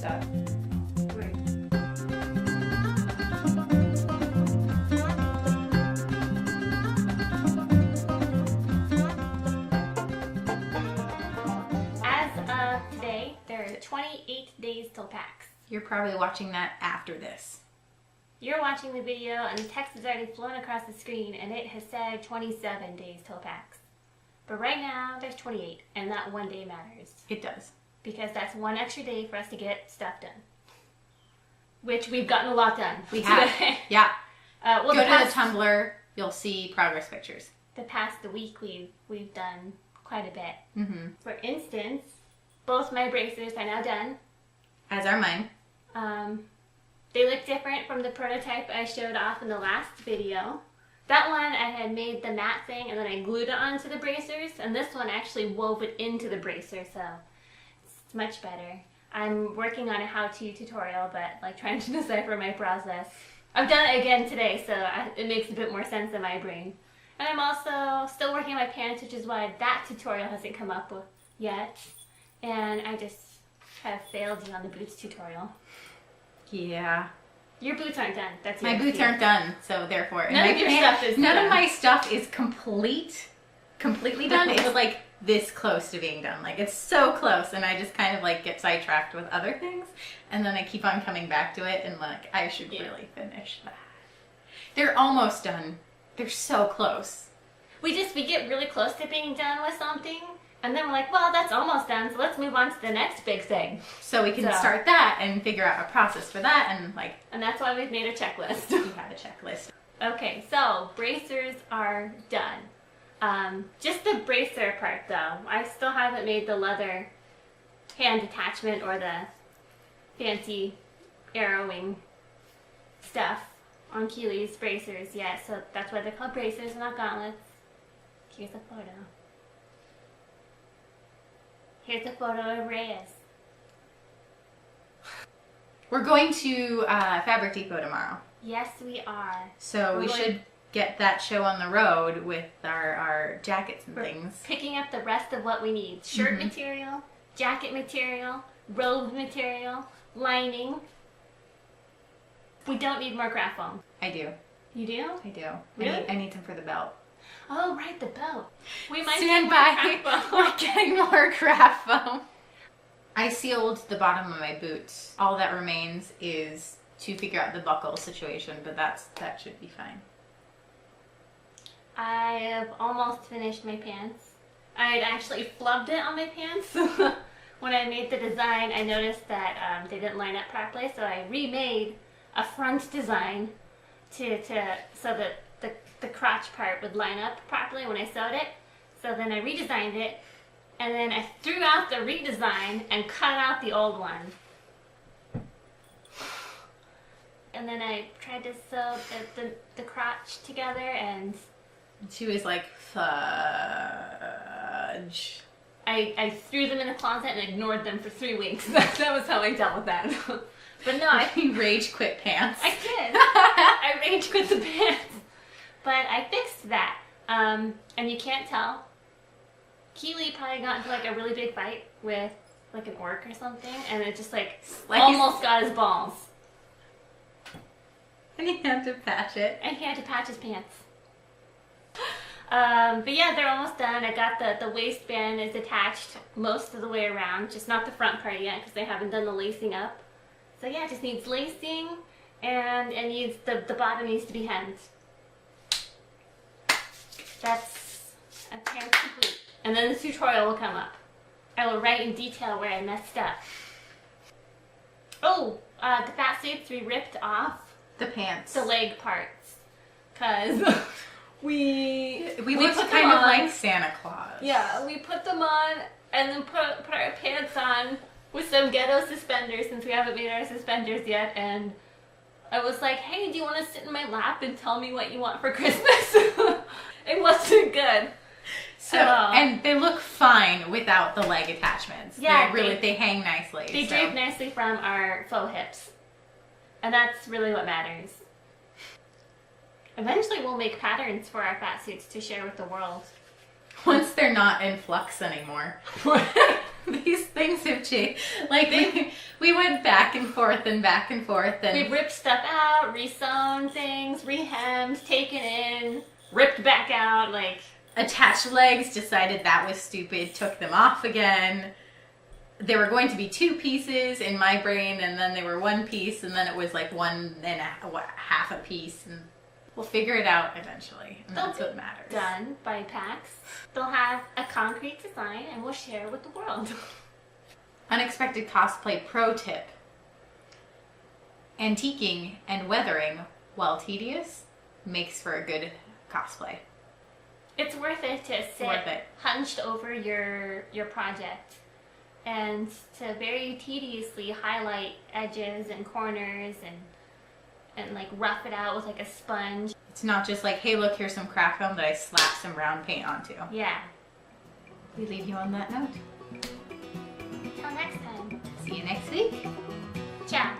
stuff. As of today, there are 28 days till PAX. You're probably watching that after this. You're watching the video and the text has already flown across the screen and it has said 27 days till PAX. But right now, there's 28, and that one day matters. It does. Because that's one extra day for us to get stuff done. Which we've gotten a lot done. We have. Yeah. Well, Go to the Tumblr, you'll see progress pictures. The past week, we've done quite a bit. Mm-hmm. For instance, both my bracers are now done. As are mine. They look different from the prototype I showed off in the last video. That one I had made the matte thing and then I glued it onto the bracers, and this one actually wove it into the bracer, so it's much better. I'm working on a how-to tutorial, but like trying to decipher my process. I've done it again today, so it makes a bit more sense in my brain. And I'm also still working on my pants, which is why that tutorial hasn't come up yet. And I just have failed you on the boots tutorial. Yeah. Your boots aren't done. That's my boots aren't done, so therefore none of your stuff is none done. of my stuff is completely done. It's like this close to being done. Like it's so close, and I just kind of like get sidetracked with other things, and then I keep on coming back to it, and like I should really finish that. They're almost done. They're so close. We get really close to being done with something, and then we're like, well, that's almost done, so let's move on to the next big thing. So we can start that and figure out a process for that, and like... And that's why we've made a checklist. We have a checklist. Okay, so bracers are done. Just the bracer part, though. I still haven't made the leather hand attachment or the fancy arrowing stuff on Keely's bracers yet, so that's why they're called bracers and not gauntlets. Here's a photo. Here's a photo of Reyes. We're going to Fabric Depot tomorrow. Yes, we are. So we should get that show on the road with our jackets and things. Picking up the rest of what we need. Shirt material, jacket material, robe material, lining. We don't need more craft foam. I do. You do? I do. Really? I need some for the belt. Oh, right, the belt. We might Stand need by. more craft foam. We're getting more craft foam. I sealed the bottom of my boots. All that remains is to figure out the buckle situation, but that should be fine. I have almost finished my pants. I had actually flubbed it on my pants. When I made the design, I noticed that they didn't line up properly, so I remade a front design so that the crotch part would line up properly when I sewed it. So then I redesigned it, and then I threw out the redesign and cut out the old one. And then I tried to sew the crotch together, and she was like, fudge. I threw them in the closet and ignored them for 3 weeks. That was how I dealt with that. But no, I rage quit pants. I did. I rage quit the pants. But I fixed that. And you can't tell. Keely probably got into like a really big fight with like an orc or something, and it just like almost got his balls. And he had to patch it. And he had to patch his pants. But yeah, they're almost done. I got the waistband is attached most of the way around, just not the front part yet because they haven't done the lacing up. So yeah, it just needs lacing, and it needs the bottom needs to be hemmed. That's pants complete. And then the tutorial will come up. I will write in detail where I messed up. Oh, the fat suits we ripped off the pants, the leg parts, cause we looked kind of like Santa Claus. Yeah, we put them on and then put our pants on with some ghetto suspenders since we haven't made our suspenders yet, and I was like, hey, do you want to sit in my lap and tell me what you want for Christmas? It wasn't good. So, and they look fine without the leg attachments. Yeah, they hang nicely. They drape nicely from our faux hips. And that's really what matters. Eventually we'll make patterns for our fat suits to share with the world. Once they're not in flux anymore. These things have changed. Like, we went back and forth and back and forth. And we ripped stuff out, re-sewn things, re-hemmed, taken in, ripped back out, like... Attached legs, decided that was stupid, took them off again. There were going to be 2 pieces in my brain, and then they were 1 piece, and then it was like 1 and half a piece. And we'll figure it out eventually, and that's what matters. Done by PAX. They'll have a concrete design, and we'll share with the world. Unexpected Cosplay pro tip. Antiquing and weathering, while tedious, makes for a good cosplay. It's worth it to sit hunched over your project and to very tediously highlight edges and corners and like rough it out with like a sponge. It's not just like, hey, look, here's some craft film that I slap some brown paint onto. Yeah. We leave you on that note. Until next time. See you next week. Ciao.